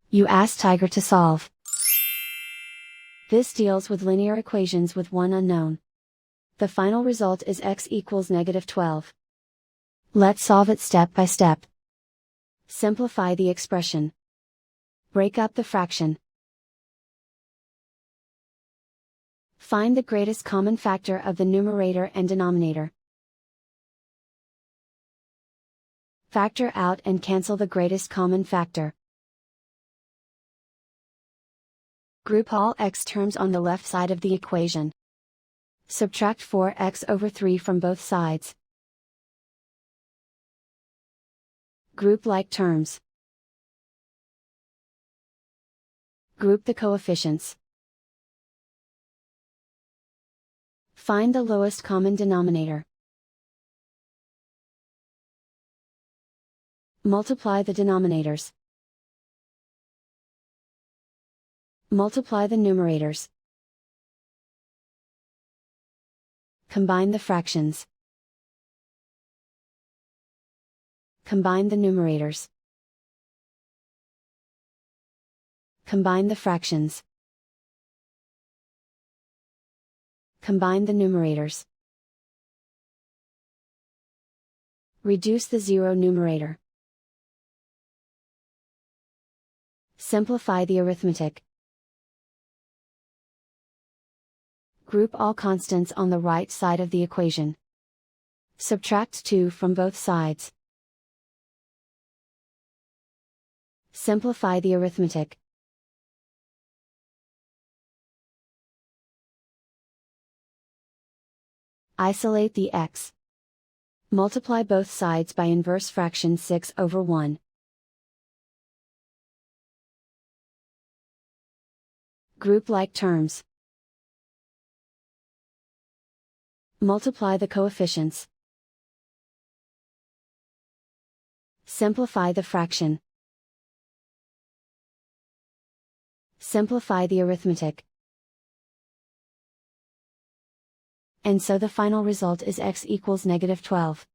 You ask Tiger to solve. This deals with linear equations with one unknown. The final result is x equals -12. Let's solve it step by step. Simplify the expression. Break up the fraction. Find the greatest common factor of the numerator and denominator. Factor out and cancel the greatest common factor. Group all x terms on the left side of the equation. Subtract 4x/3 from both sides. Group like terms. Group the coefficients. Find the lowest common denominator. Multiply the denominators. Multiply the numerators. Combine the fractions. Combine the numerators. Combine the fractions. Combine the numerators. Reduce the zero numerator. Simplify the arithmetic. Group all constants on the right side of the equation. Subtract 2 from both sides. Simplify the arithmetic. Isolate the x. Multiply both sides by inverse fraction 6/1. Group like terms. Multiply the coefficients. Simplify the fraction. Simplify the arithmetic. And so the final result is x equals -12.